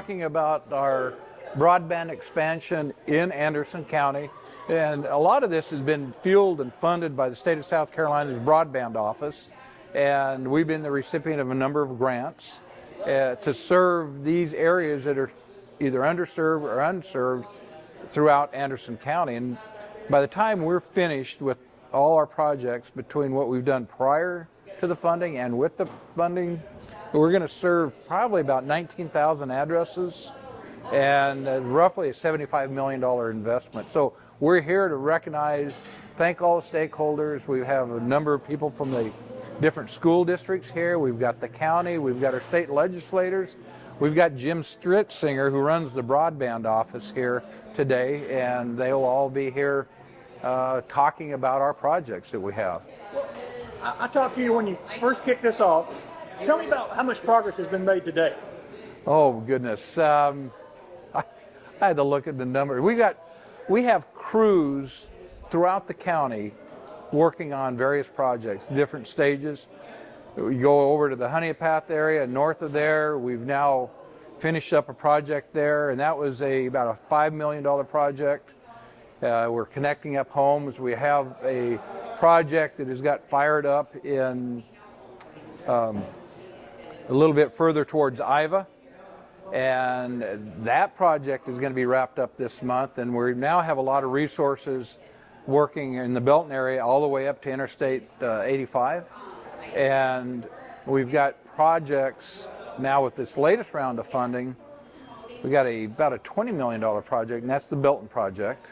talking about our broadband expansion in Anderson County. And a lot of this has been fueled and funded by the state of South Carolina's Broadband office. And we've been the recipient of a number of grants to serve these areas that are either underserved or unserved throughout Anderson County. And by the time we're finished with all our projects, between what we've done prior to the funding and with the funding, we're going to serve probably about 19,000 addresses and roughly a $75 million investment. So we're here to recognize, thank all the stakeholders. We have a number of people from the different school districts here. We've got the county, we've got our state legislators. We've got Jim Stritzinger, who runs the Broadband office here today, and they'll all be here talking about our projects that we have. Well, I talked to you when you first kicked this off. Tell me about how much progress has been made today. Oh, goodness. I had to look at the numbers. We have crews throughout the county working on various projects, different stages. We go over to the Honey Path area north of there. We've now finished up a project there, and that was about a $5 million project. We're connecting up homes. We have a project that has got fired up in a little bit further towards Iva, and that project is going to be wrapped up this month. And we now have a lot of resources working in the Belton area all the way up to Interstate 85, and we've got projects now with this latest round of funding. We got about a $20 million project, and that's the Belton project.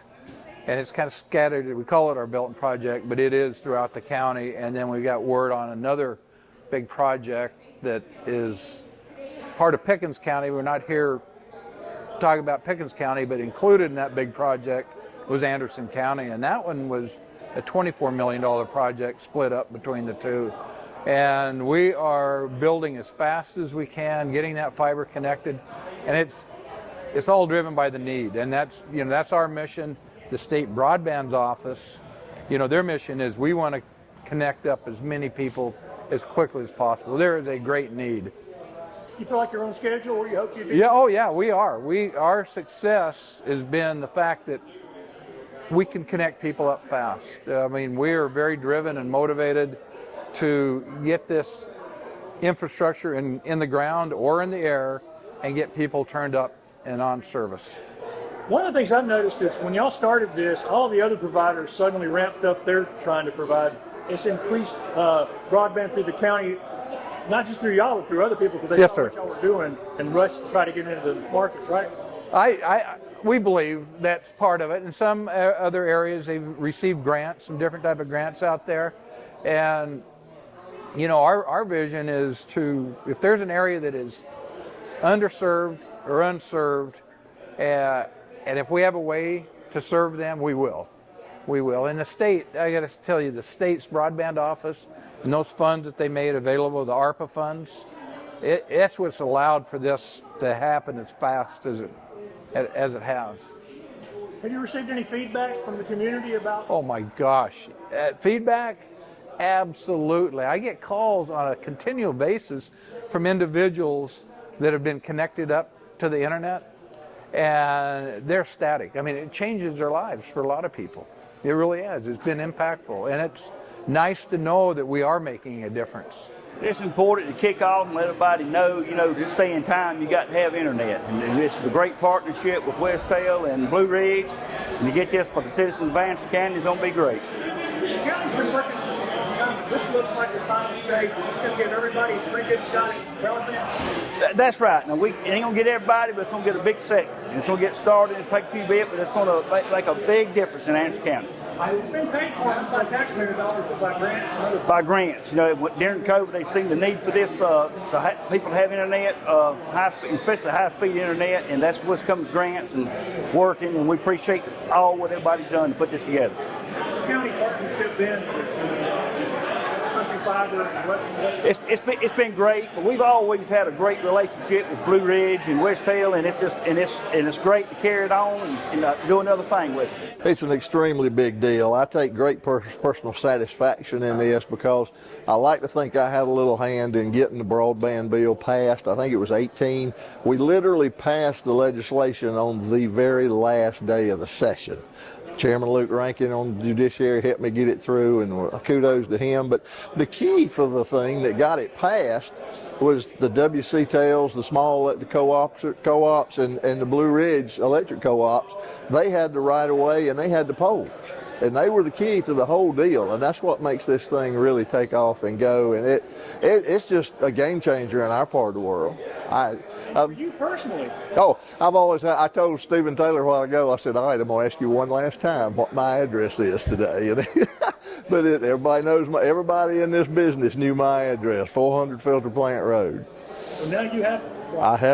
And it's kind of scattered. We call it our Belton project, but it is throughout the county. And then we got word on another big project that is part of Pickens County. We're not here talking about Pickens County, but included in that big project was Anderson County. And that one was a $24 million project split up between the two. And we are building as fast as we can, getting that fiber connected. And it's all driven by the need. And that's our mission. The state broadband's office, their mission is we want to connect up as many people as quickly as possible. There is a great need. You feel like you're on schedule where you hoped you'd be? Yeah, oh yeah, we are. Our success has been the fact that we can connect people up fast. I mean, we are very driven and motivated to get this infrastructure in the ground or in the air and get people turned up and on service. One of the things I've noticed is when y'all started this, all the other providers suddenly ramped up their trying to provide. It's increased broadband through the county, not just through y'all, but through other people, because they saw what y'all were doing and rushed to try to get into the markets, right? We believe that's part of it. In some other areas, they've received grants, some different type of grants out there. And, our vision is if there's an area that is underserved or unserved, and if we have a way to serve them, we will. We will. And the state, I got to tell you, the state's broadband office and those funds that they made available, the ARPA funds, it's what's allowed for this to happen as fast as it has. Have you received any feedback from the community about? Oh my gosh, feedback? Absolutely. I get calls on a continual basis from individuals that have been connected up to the internet, and they're ecstatic. I mean, it changes their lives for a lot of people. It really has. It's been impactful, and it's nice to know that we are making a difference. It's important to kick off and let everybody know, to stay in time, you got to have internet. And this is a great partnership with WCTEL and Blue Ridge. And to get this for the citizens of Anderson County is going to be great. The county's been working on this. This looks like the final stage. It's going to give everybody a pretty good shot at broadband. That's right. Now, it ain't going to get everybody, but it's going to get a big sector. And it's going to get started and take a few bits, but it's going to make a big difference in Anderson County. It's been paid for outside taxpayer dollars, but by grants and other. By grants. During COVID, they see the need for this, people to have internet, especially high-speed internet, and that's what's coming to grants and working, and we appreciate all what everybody's done to put this together. County partnership then with Country Fiber and It's been great, but we've always had a great relationship with Blue Ridge and WCTEL, and it's great to carry it on and do another thing with it. It's an extremely big deal. I take great personal satisfaction in this because I like to think I had a little hand in getting the broadband bill passed. I think it was 18. We literally passed the legislation on the very last day of the session. Chairman Luke Rankin on the Judiciary helped me get it through, and kudos to him. But the key for the thing that got it passed was the WCTELs, the small electric co-ops, and the Blue Ridge electric co-ops. They had the right of way and they had the poles. And they were the key to the whole deal, and that's what makes this thing really take off and go. And it's just a game changer in our part of the world. you personally? Oh, I told Stephen Taylor a while ago, I said, all right, I'm going to ask you one last time what my address is today. But everybody knows, everybody in this business knew my address, 400 Filter Plant Road. So now you have.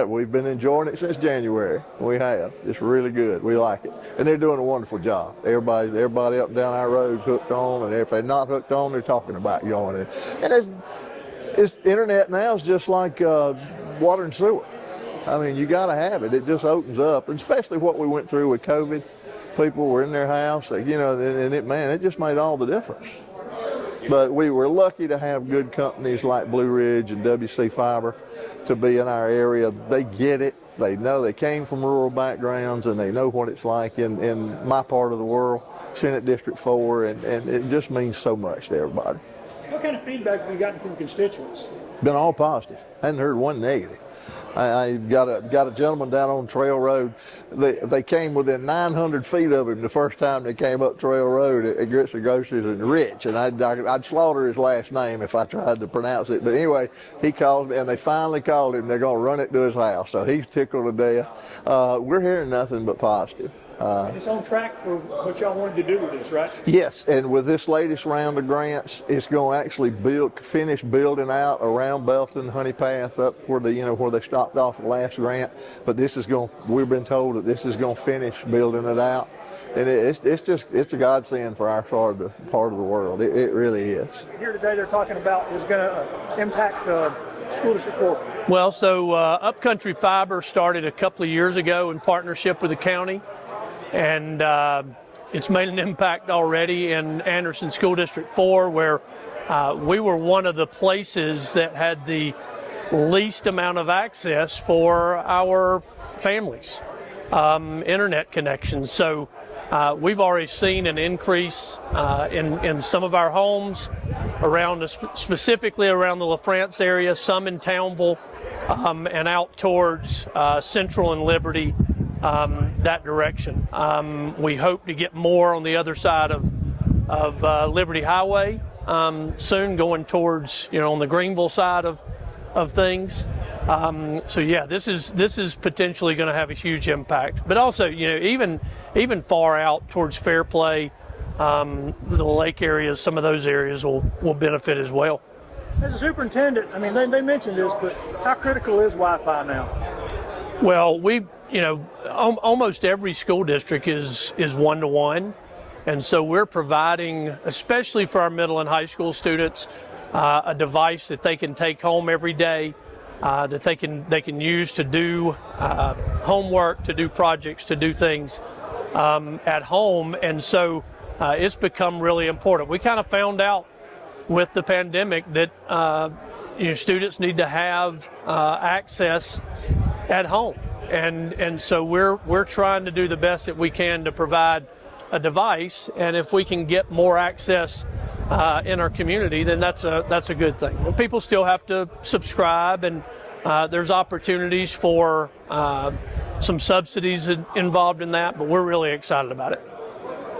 We've been enjoying it since January. We have. It's really good. We like it. And they're doing a wonderful job. Everybody up and down our roads hooked on, and if they're not hooked on, they're talking about going in. And it's internet now is just like water and sewer. I mean, you got to have it. It just opens up, and especially what we went through with COVID. People were in their house, and it just made all the difference. But we were lucky to have good companies like Blue Ridge and WCFIBER to be in our area. They get it. They know, they came from rural backgrounds, and they know what it's like in my part of the world, Senate District 4, and it just means so much to everybody. What kind of feedback have you gotten from constituents? Been all positive. Hadn't heard one negative. I got a gentleman down on Trail Road. They came within 900 feet of him the first time they came up Trail Road at Grits and Groceries and Rich, and I'd slaughter his last name if I tried to pronounce it. But anyway, he called me, and they finally called him. They're going to run it to his house, so he's tickled to death. We're hearing nothing but positive. And it's on track for what y'all wanted to do with this, right? Yes, and with this latest round of grants, it's going to actually finish building out around Belton, Honey Path, up where they stopped off the last grant. But we've been told that this is going to finish building it out, and it's a godsend for our part of the world. It really is. Here today, they're talking about is going to impact school district 4. Well, so Upcountry Fiber started a couple of years ago in partnership with the county. And it's made an impact already in Anderson School District 4, where we were one of the places that had the least amount of access for our families, internet connections. So we've already seen an increase in some of our homes specifically around the LaFrance area, some in Townville, and out towards Central and Liberty. That direction. We hope to get more on the other side of Liberty Highway soon, going towards on the Greenville side of things. So yeah, this is potentially going to have a huge impact. But also, even far out towards Fairplay, the lake areas, some of those areas will benefit as well. As a superintendent, I mean, they mentioned this, but how critical is Wi-Fi now? Well, almost every school district is one-to-one, and so we're providing, especially for our middle and high school students, a device that they can take home every day, that they can use to do homework, to do projects, to do things at home, and so it's become really important. We kind of found out with the pandemic that students need to have access at home, and so we're trying to do the best that we can to provide a device, and if we can get more access in our community, then that's a good thing. But people still have to subscribe, and there's opportunities for some subsidies involved in that, but we're really excited about it.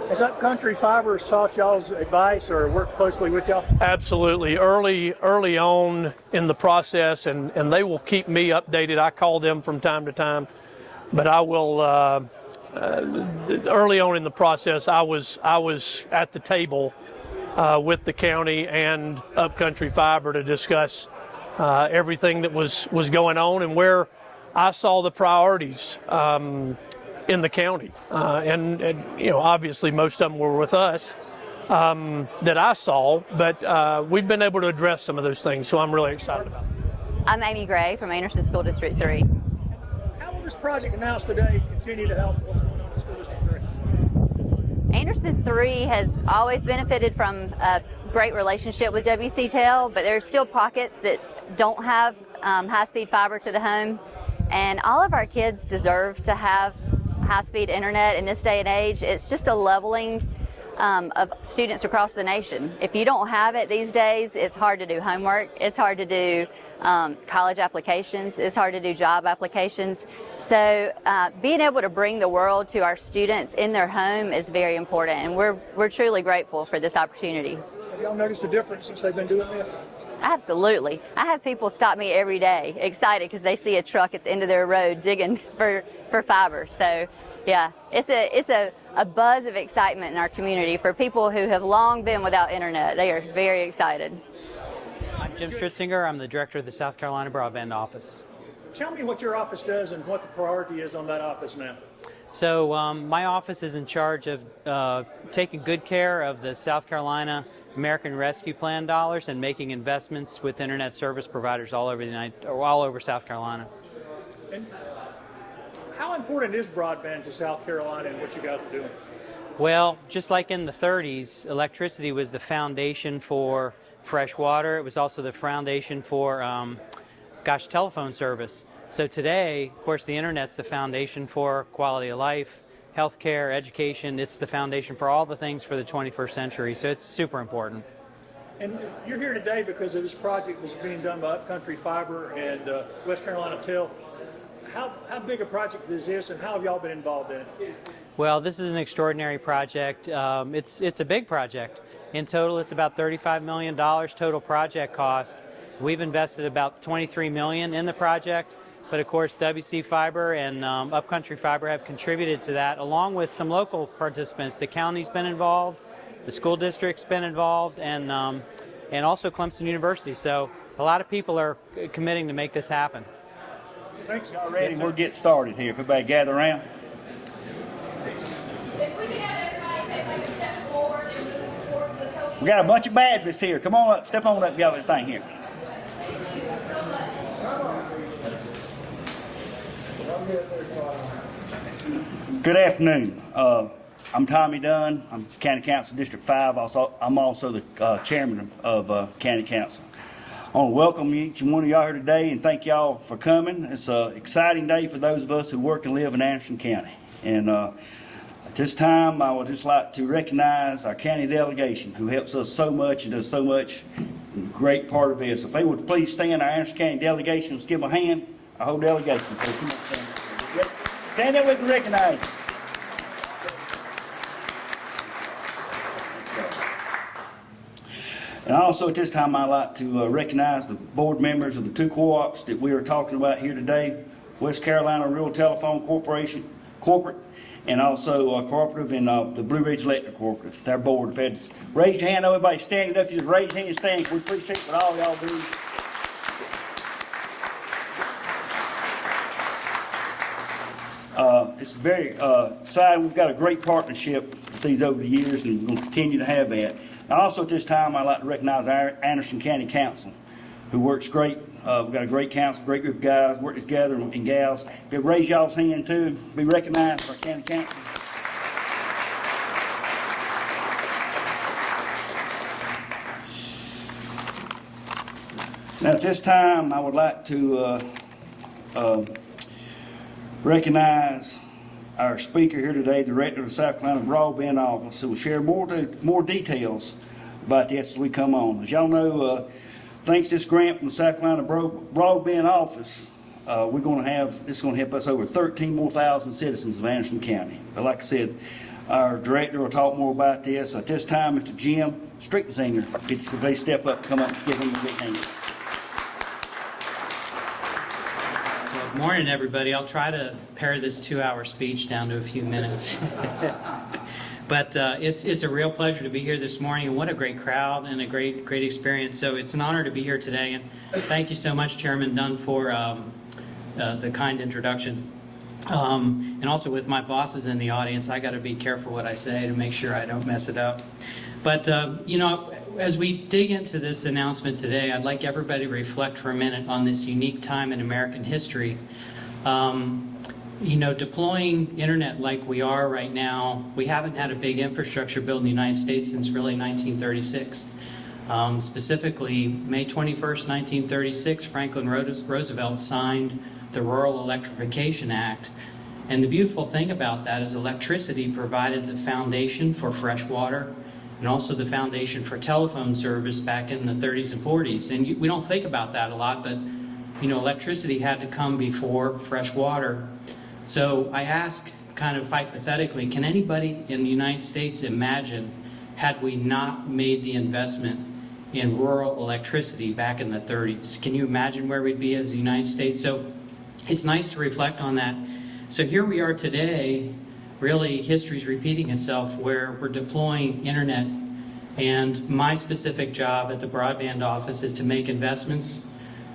Has Upcountry Fiber sought y'all's advice or worked closely with y'all? Absolutely. Early on in the process, and they will keep me updated. I call them from time to time, but I will. Early on in the process, I was at the table with the county and Upcountry Fiber to discuss everything that was going on and where I saw the priorities in the county, and obviously most of them were with us, that I saw, but we've been able to address some of those things, so I'm really excited about it. I'm Amy Gray from Anderson School District 3. How will this project announced today continue to help what's going on in School District 3? Anderson 3 has always benefited from a great relationship with WCTEL, but there's still pockets that don't have high-speed fiber to the home, and all of our kids deserve to have high-speed internet in this day and age. It's just a leveling of students across the nation. If you don't have it these days, it's hard to do homework, it's hard to do college applications, it's hard to do job applications. So being able to bring the world to our students in their home is very important, and we're truly grateful for this opportunity. Have y'all noticed a difference since they've been doing this? Absolutely. I have people stop me every day excited because they see a truck at the end of their road digging for fiber. So yeah, it's a buzz of excitement in our community for people who have long been without internet. They are very excited. I'm Jim Stritzinger. I'm the director of the South Carolina Broadband office. Tell me what your office does and what the priority is on that office now. So my office is in charge of taking good care of the South Carolina American Rescue Plan dollars and making investments with internet service providers all over South Carolina. And how important is broadband to South Carolina and what you guys are doing? Well, just like in the 30s, electricity was the foundation for fresh water. It was also the foundation for, telephone service. So today, of course, the internet's the foundation for quality of life, healthcare, education. It's the foundation for all the things for the 21st century. So it's super important. And you're here today because of this project that's being done by Upcountry Fiber and West Carolina TEL. How big a project is this, and how have y'all been involved in it? Well, this is an extraordinary project. It's a big project. In total, it's about $35 million total project cost. We've invested about $23 million in the project. But of course, WCFIBER and Upcountry Fiber have contributed to that, along with some local participants. The county's been involved, the school district's been involved, and also Clemson University. So a lot of people are committing to make this happen. Thanks. Y'all ready? We'll get started here. If everybody gather around. We got a bunch of Baptists here. Come on up, step on up, y'all, this thing here. Good afternoon. I'm Tommy Dunn. I'm County Council District 5. I'm also the chairman of County Council. I want to welcome each and one of y'all here today and thank y'all for coming. It's an exciting day for those of us who work and live in Anderson County. And at this time, I would just like to recognize our county delegation who helps us so much and does so much. Great part of this. If they would please stand, our Anderson County delegation, let's give them a hand. Our whole delegation. Please come on, stand. Stand there, we can recognize you. And also at this time, I'd like to recognize the board members of the two co-ops that we are talking about here today, West Carolina Rural Telephone Corporation, Corporate, and also Cooperative and the Blue Ridge Electric Cooperative, their board. Raise your hand, everybody standing up. You just raise your hand and stand. We appreciate what all y'all do. It's very exciting. We've got a great partnership with these over the years, and we're going to continue to have that. And also at this time, I'd like to recognize our Anderson County Council, who works great. We've got a great council, great group of guys working together and gals. If you raise y'all's hand too, be recognized for our county council. Now at this time, I would like to recognize our speaker here today, the director of the South Carolina Broadband Office, who will share more details about this as we come on. As y'all know, thanks to this grant from the South Carolina Broadband Office, we're going to have, this is going to help us over 13,000 more citizens of Anderson County. But like I said, our director will talk more about this. At this time, Mr. Jim Stritzinger, if they step up, come up and give him a big hand. Good morning, everybody. I'll try to pare this 2-hour speech down to a few minutes. But it's a real pleasure to be here this morning, and what a great crowd and a great experience. So it's an honor to be here today, and thank you so much, Chairman Dunn, for the kind introduction. And also with my bosses in the audience, I got to be careful what I say to make sure I don't mess it up. But, you know, as we dig into this announcement today, I'd like everybody to reflect for a minute on this unique time in American history. You know, deploying internet like we are right now, we haven't had a big infrastructure build in the United States since really 1936. Specifically, May 21st, 1936, Franklin Roosevelt signed the Rural Electrification Act. And the beautiful thing about that is electricity provided the foundation for fresh water and also the foundation for telephone service back in the 30s and 40s. And we don't think about that a lot, but you know, electricity had to come before fresh water. So I ask kind of hypothetically, can anybody in the United States imagine had we not made the investment in rural electricity back in the 30s? Can you imagine where we'd be as the United States? So it's nice to reflect on that. So here we are today, really history's repeating itself, where we're deploying internet. And my specific job at the broadband office is to make investments,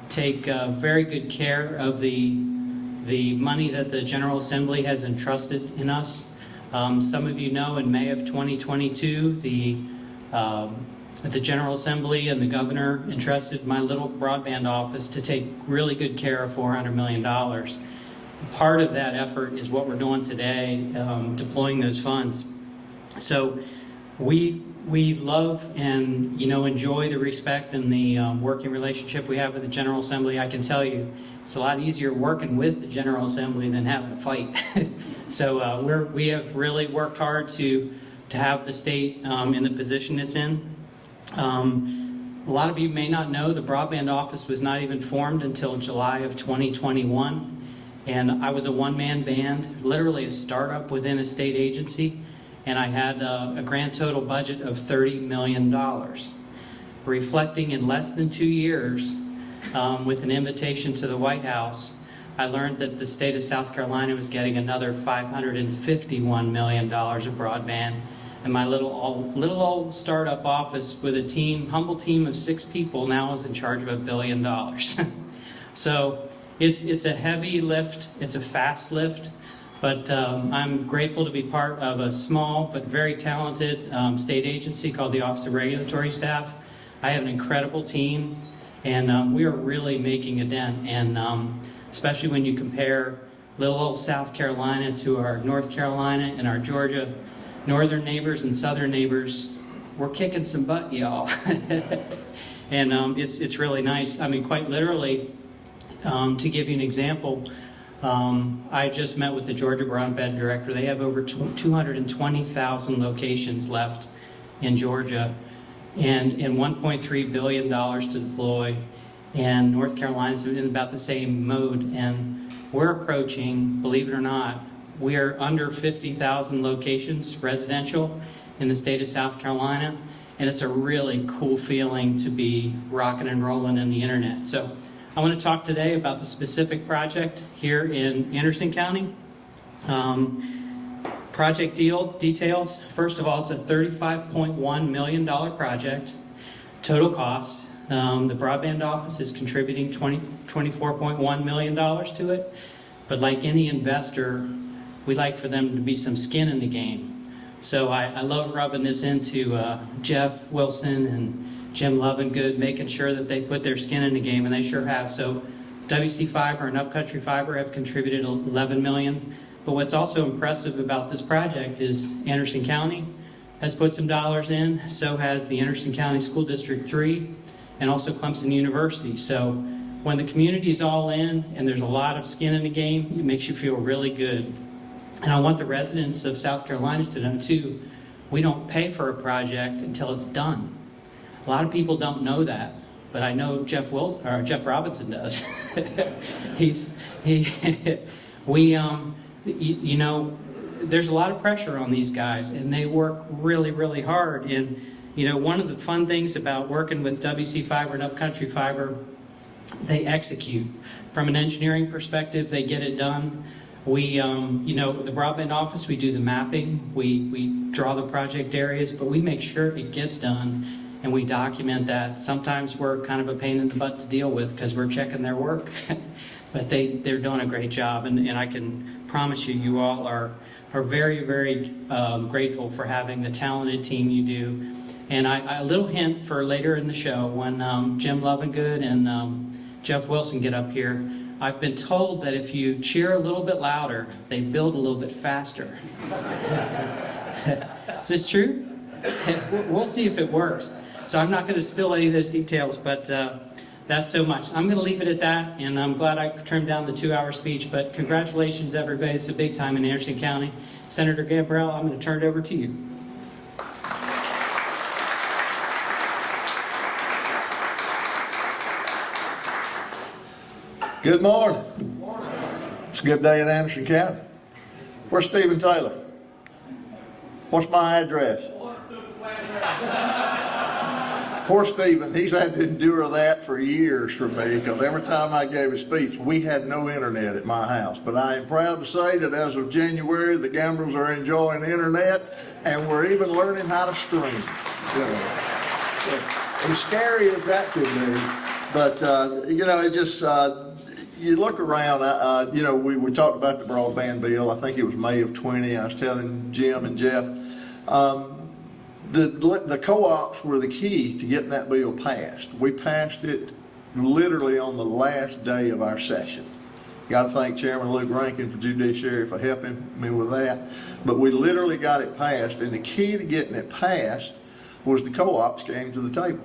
take very good care of the money that the General Assembly has entrusted in us. Some of you know in May of 2022, the General Assembly and the governor entrusted my little broadband office to take really good care of $400 million. Part of that effort is what we're doing today, deploying those funds. So we love and enjoy the respect and the working relationship we have with the General Assembly. I can tell you, it's a lot easier working with the General Assembly than having a fight. So we have really worked hard to have the state in the position it's in. A lot of you may not know the broadband office was not even formed until July of 2021. And I was a one-man band, literally a startup within a state agency. And I had a grand total budget of $30 million. Reflecting in less than 2 years, with an invitation to the White House, I learned that the state of South Carolina was getting another $551 million of broadband. And my little old startup office with a humble team of 6 people now is in charge of $1 billion. So it's a heavy lift, it's a fast lift, but I'm grateful to be part of a small but very talented state agency called the Office of Regulatory Staff. I have an incredible team, and we are really making a dent, and especially when you compare little old South Carolina to our North Carolina and our Georgia northern neighbors and southern neighbors, we're kicking some butt, y'all. And it's really nice. I mean, quite literally, to give you an example, I just met with the Georgia Broadband director. They have over 220,000 locations left in Georgia and $1.3 billion to deploy. And North Carolina's in about the same mode. And we're approaching, believe it or not, we are under 50,000 locations residential in the state of South Carolina. And it's a really cool feeling to be rocking and rolling in the internet. So I want to talk today about the specific project here in Anderson County. Project details. First of all, it's a $35.1 million project. Total cost. The broadband office is contributing $24.1 million to it. But like any investor, we like for them to be some skin in the game. So I love rubbing this into Jeff Wilson and Jim Lovingood, making sure that they put their skin in the game, and they sure have. So WCFIBER and Upcountry Fiber have contributed $11 million. But what's also impressive about this project is Anderson County has put some dollars in, so has the Anderson County School District 3, and also Clemson University. So when the community is all in and there's a lot of skin in the game, it makes you feel really good. And I want the residents of South Carolina to know too, we don't pay for a project until it's done. A lot of people don't know that, but I know Jeff Robinson does. There's a lot of pressure on these guys, and they work really, really hard. And one of the fun things about working with WCFIBER and Upcountry Fiber, they execute. From an engineering perspective, they get it done. We, the broadband office, we do the mapping, we draw the project areas, but we make sure it gets done, and we document that. Sometimes we're kind of a pain in the butt to deal with because we're checking their work, but they're doing a great job, and I can promise you all are very, very grateful for having the talented team you do. And a little hint for later in the show, when Jim Lovingood and Jeff Wilson get up here, I've been told that if you cheer a little bit louder, they build a little bit faster. Is this true? We'll see if it works. So I'm not going to spill any of those details, but that's so much. I'm going to leave it at that, and I'm glad I trimmed down the 2-hour speech, but congratulations, everybody. It's a big time in Anderson County. Senator Gabrielle, I'm going to turn it over to you. Good morning. It's a good day in Anderson County. Where's Stephen Taylor? What's my address? Poor Stephen, he's had to endure that for years from me, because every time I gave a speech, we had no internet at my house. But I am proud to say that as of January, the Gambrels are enjoying the internet, and we're even learning how to stream. You know, as scary as that could be, but you know, it just you look around. You know, we talked about the broadband bill. I think it was May of 20. I was telling Jim and Jeff. The co-ops were the key to getting that bill passed. We passed it literally on the last day of our session. Got to thank Chairman Luke Rankin for Judiciary for helping me with that. But we literally got it passed, and the key to getting it passed was the co-ops came to the table.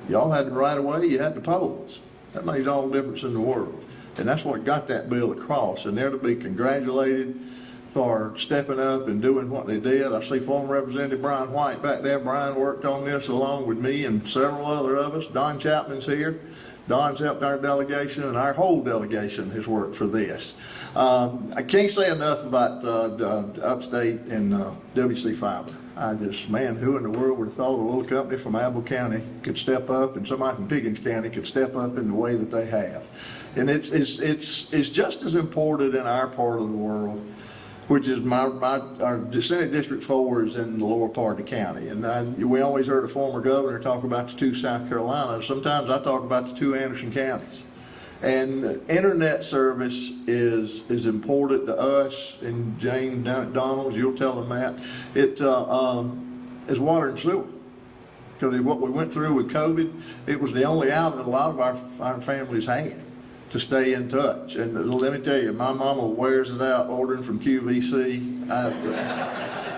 Y'all had the right of way, you had the polls. That made all the difference in the world. And that's what got that bill across, and they're to be congratulated for stepping up and doing what they did. I see former Representative Brian White back there. Brian worked on this along with me and several other of us. Don Chapman's here. Don's helped our delegation, and our whole delegation has worked for this. I can't say enough about Upstate and WCFIBER. I just, man, who in the world would have thought a little company from Apple County could step up, and somebody from Pickens County could step up in the way that they have. And it's just as important in our part of the world, which is our Senate District 4 is in the lower part of the county. And we always heard a former governor talk about the 2 South Carolinas. Sometimes I talk about the 2 Anderson counties. And internet service is important to us, and James down at Donald's, you'll tell them that. It is water and sewer. Because what we went through with COVID, it was the only outlet a lot of our families had to stay in touch. And let me tell you, my mama wears it out ordering from QVC.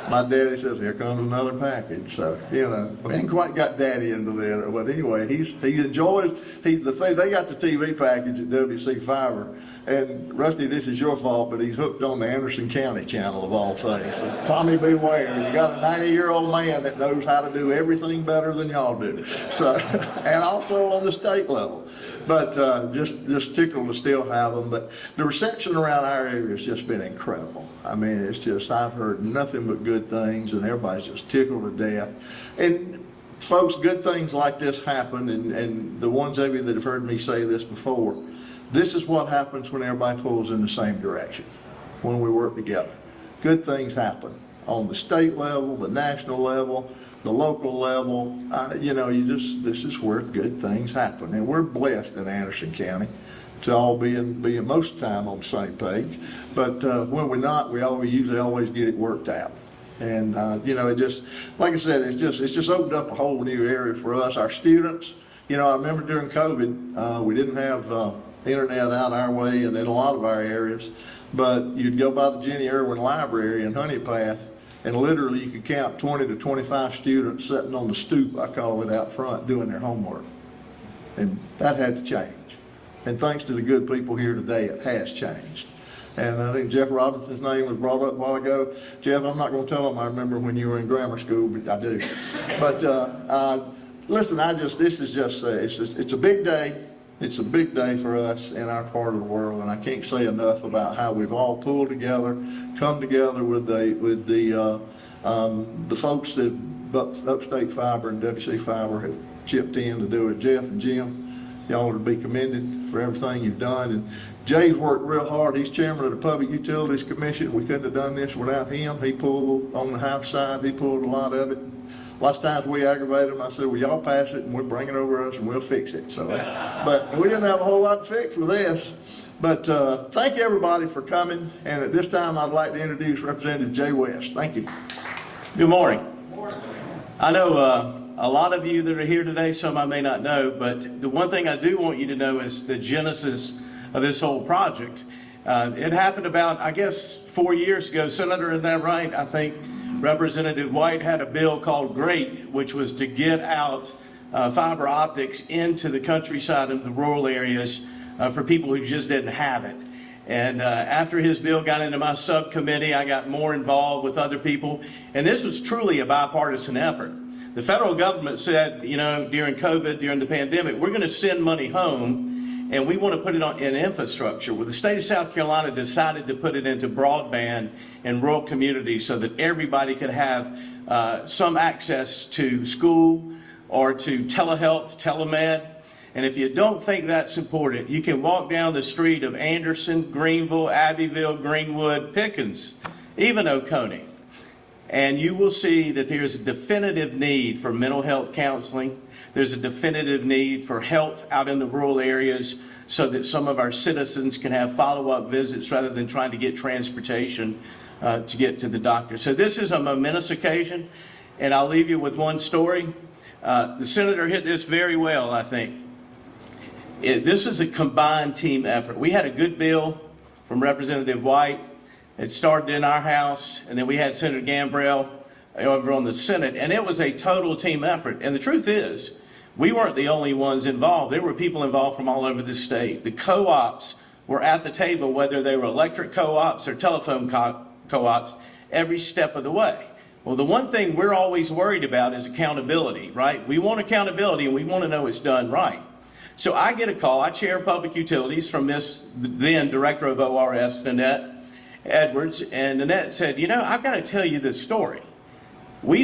My daddy says, here comes another package. So, you know, we ain't quite got daddy into there. But anyway, he enjoys, they got the TV package at WCFIBER. And Rusty, this is your fault, but he's hooked on the Anderson County channel of all things. So, Tommy, beware. You got a 90-year-old man that knows how to do everything better than y'all do. So, and also on the state level. But just tickled to still have them. But the reception around our area has just been incredible. I mean, it's just, I've heard nothing but good things, and everybody's just tickled to death. And folks, good things like this happen, and the ones of you that have heard me say this before, this is what happens when everybody pulls in the same direction, when we work together. Good things happen on the state level, the national level, the local level. You know, this is where good things happen. And we're blessed in Anderson County to all being most of the time on the same page. But when we're not, we usually always get it worked out. And you know, it just, like I said, it's just opened up a whole new area for us. Our students, you know, I remember during COVID, we didn't have internet out our way and in a lot of our areas, but you'd go by the Jenny Irwin Library in Honeypath, and literally you could count 20 to 25 students sitting on the stoop, I call it, out front doing their homework. And that had to change. And thanks to the good people here today, it has changed. And I think Jeff Robinson's name was brought up a while ago. Jeff, I'm not going to tell him I remember when you were in grammar school, but I do. But listen, it's a big day. It's a big day for us in our part of the world, and I can't say enough about how we've all pulled together, come together with the folks that Upstate Fiber and WCFIBER have chipped in to do it. Jeff and Jim, y'all are to be commended for everything you've done. And Jay's worked real hard. He's chairman of the Public Utilities Commission. We couldn't have done this without him. He pulled on the House side. He pulled a lot of it. Lots of times we aggravated him. I said, well, y'all pass it and we'll bring it over us and we'll fix it. So, but we didn't have a whole lot to fix with this. But thank you everybody for coming. And at this time, I'd like to introduce Representative Jay West. Thank you. Good morning. I know a lot of you that are here today, some I may not know, but the one thing I do want you to know is the genesis of this whole project. It happened about, I guess, 4 years ago. Senator, is that right? I think Representative White had a bill called GREAT, which was to get out fiber optics into the countryside and the rural areas for people who just didn't have it. And after his bill got into my subcommittee, I got more involved with other people. And this was truly a bipartisan effort. The federal government said, you know, during COVID, during the pandemic, we're going to send money home and we want to put it in infrastructure. Well, the state of South Carolina decided to put it into broadband in rural communities so that everybody could have some access to school or to telehealth, telemed. And if you don't think that's important, you can walk down the street of Anderson, Greenville, Abbeville, Greenwood, Pickens, even Oconee, and you will see that there's a definitive need for mental health counseling. There's a definitive need for health out in the rural areas so that some of our citizens can have follow-up visits rather than trying to get transportation to get to the doctor. So this is a momentous occasion, and I'll leave you with one story. The senator hit this very well, I think. This is a combined team effort. We had a good bill from Representative White. It started in our House, and then we had Senator Gambrell over on the Senate, and it was a total team effort. And the truth is, we weren't the only ones involved. There were people involved from all over the state. The co-ops were at the table, whether they were electric co-ops or telephone co-ops, every step of the way. Well, the one thing we're always worried about is accountability, right? We want accountability, and we want to know it's done right. So I get a call. I chair public utilities from this then director of ORS, Nanette Edwards, and Nanette said, you know, I've got to tell you this story. We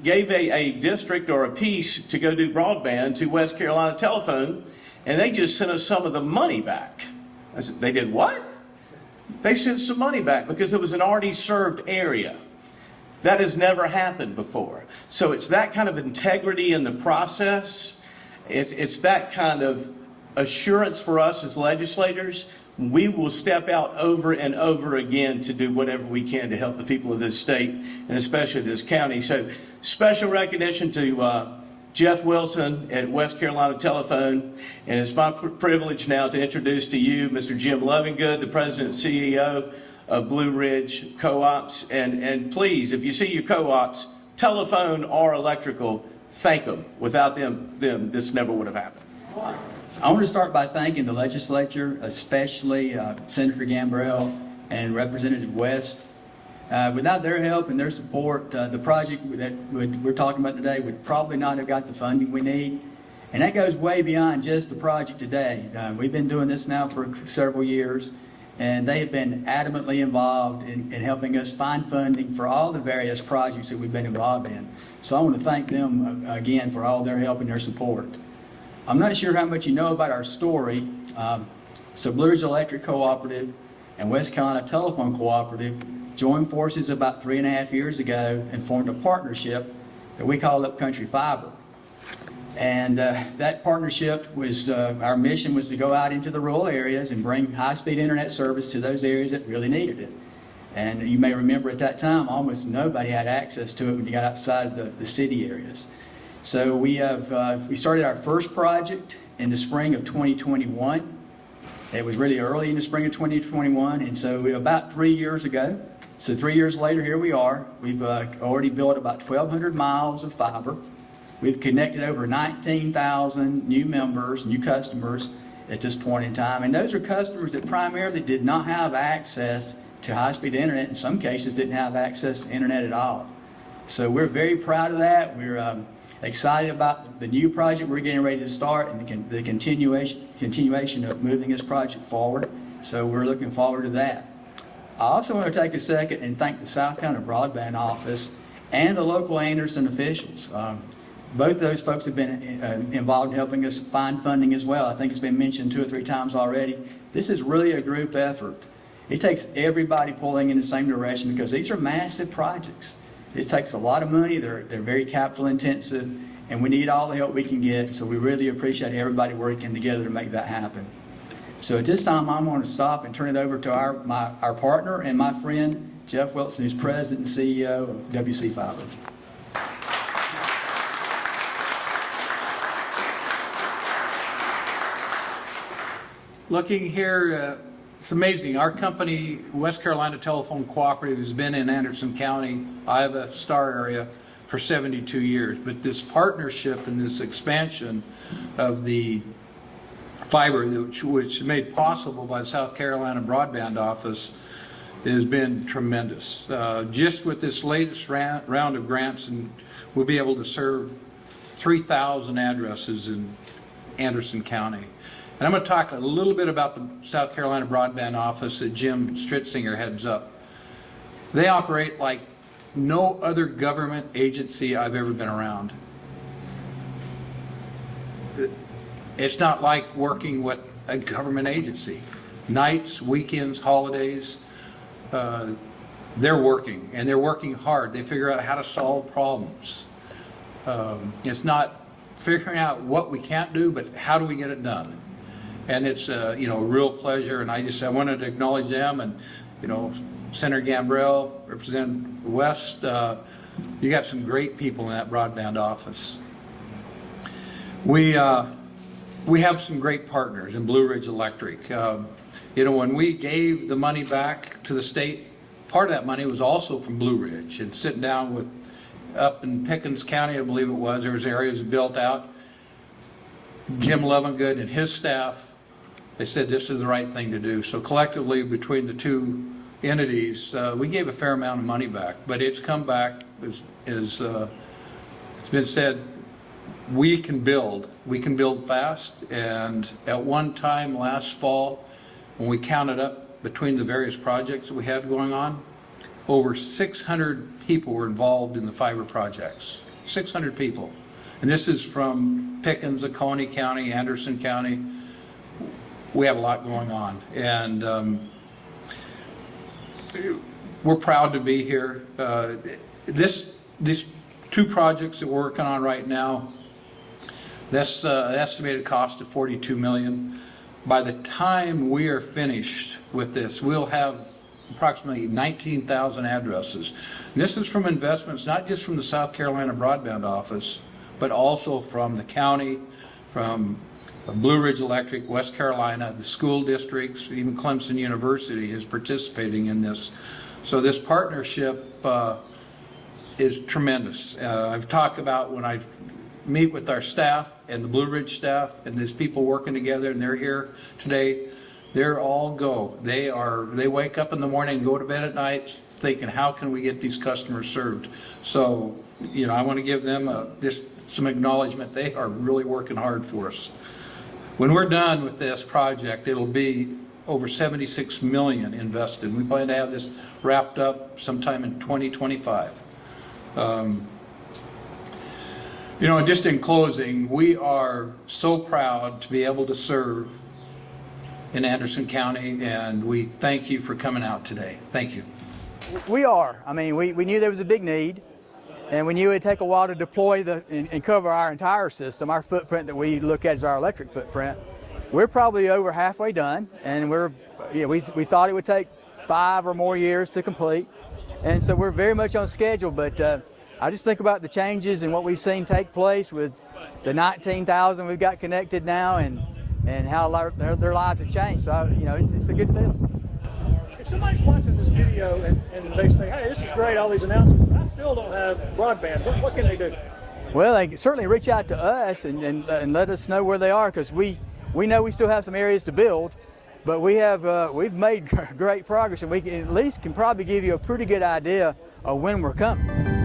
gave a district or a piece to go do broadband to West Carolina Telephone, and they just sent us some of the money back. I said, they did what? They sent some money back because it was an already served area. That has never happened before. So it's that kind of integrity in the process. It's that kind of assurance for us as legislators. We will step out over and over again to do whatever we can to help the people of this state and especially this county. So special recognition to Jeff Wilson at West Carolina Telephone. And it's my privilege now to introduce to you Mr. Jim Lovingood, the president and CEO of Blue Ridge Co-ops. And please, if you see your co-ops, telephone or electrical, thank them. Without them, this never would have happened. I want to start by thanking the legislature, especially Senator Gambrell and Representative West. Without their help and their support, the project that we're talking about today would probably not have got the funding we need. And that goes way beyond just the project today. We've been doing this now for several years, and they have been adamantly involved in helping us find funding for all the various projects that we've been involved in. So I want to thank them again for all their help and their support. I'm not sure how much you know about our story. So Blue Ridge Electric Cooperative and West Carolina Telephone Cooperative joined forces about 3.5 years ago and formed a partnership that we call Upcountry Fiber. And that partnership was, our mission was to go out into the rural areas and bring high-speed internet service to those areas that really needed it. And you may remember at that time, almost nobody had access to it when you got outside the city areas. So we started our first project in the spring of 2021. It was really early in the spring of 2021, and so about 3 years ago. So 3 years later, here we are. We've already built about 1,200 miles of fiber. We've connected over 19,000 new members, new customers at this point in time, and those are customers that primarily did not have access to high-speed internet. In some cases, didn't have access to internet at all. So we're very proud of that. We're excited about the new project we're getting ready to start and the continuation of moving this project forward. So we're looking forward to that. I also want to take a second and thank the South Carolina Broadband Office and the local Anderson officials. Both of those folks have been involved in helping us find funding as well. I think it's been mentioned 2 or 3 times already. This is really a group effort. It takes everybody pulling in the same direction because these are massive projects. It takes a lot of money. They're very capital intensive, and we need all the help we can get. So we really appreciate everybody working together to make that happen. So at this time, I'm going to stop and turn it over to our partner and my friend, Jeff Wilson, who's president and CEO of WCFIBER. looking here, it's amazing. Our company, West Carolina Telephone Cooperative, has been in Anderson County, Iowa, Star area for 72 years. But this partnership and this expansion of the fiber, which is made possible by the South Carolina Broadband Office, has been tremendous. Just with this latest round of grants, and we'll be able to serve 3,000 addresses in Anderson County. And I'm going to talk a little bit about the South Carolina Broadband Office that Jim Stritzinger heads up. They operate like no other government agency I've ever been around. It's not like working with a government agency. Nights, weekends, holidays, they're working, and they're working hard. They figure out how to solve problems. It's not figuring out what we can't do, but how do we get it done? And it's a real pleasure, and I wanted to acknowledge them, and Senator Gambrell, Representative West, you got some great people in that broadband office. We have some great partners in Blue Ridge Electric. When we gave the money back to the state, part of that money was also from Blue Ridge. And sitting down with, up in Pickens County, I believe it was, there was areas built out. Jim Lovingood and his staff, they said this is the right thing to do. So collectively, between the two entities, we gave a fair amount of money back. But it's come back, as it's been said, we can build fast. And at one time last fall, when we counted up between the various projects that we had going on, over 600 people were involved in the fiber projects. 600 people. And this is from Pickens, Oconee County, Anderson County. We have a lot going on. And we're proud to be here. These two projects that we're working on right now, that's an estimated cost of $42 million. By the time we are finished with this, we'll have approximately 19,000 addresses. And this is from investments not just from the South Carolina Broadband Office, but also from the county, from Blue Ridge Electric, West Carolina, the school districts, even Clemson University is participating in this. So this partnership is tremendous. I've talked about when I meet with our staff and the Blue Ridge staff, and there's people working together, and they're here today. They're all go. They wake up in the morning and go to bed at night thinking, how can we get these customers served? So, I want to give them some acknowledgement. They are really working hard for us. When we're done with this project, it'll be over $76 million invested. We plan to have this wrapped up sometime in 2025. Just in closing, we are so proud to be able to serve in Anderson County, and we thank you for coming out today. Thank you. We are. I mean, we knew there was a big need, and we knew it'd take a while to deploy and cover our entire system. Our footprint that we look at is our electric footprint. We're probably over halfway done, and we thought it would take 5 or more years to complete, and so we're very much on schedule. But I just think about the changes and what we've seen take place with the 19,000 we've got connected now, and how their lives have changed. So, it's a good feeling. If somebody's watching this video and they say, hey, this is great, all these announcements, but I still don't have broadband, what can they do? Well, they can certainly reach out to us and let us know where they are, because we know we still have some areas to build, but we've made great progress, and we can, at least can probably give you a pretty good idea of when we're coming.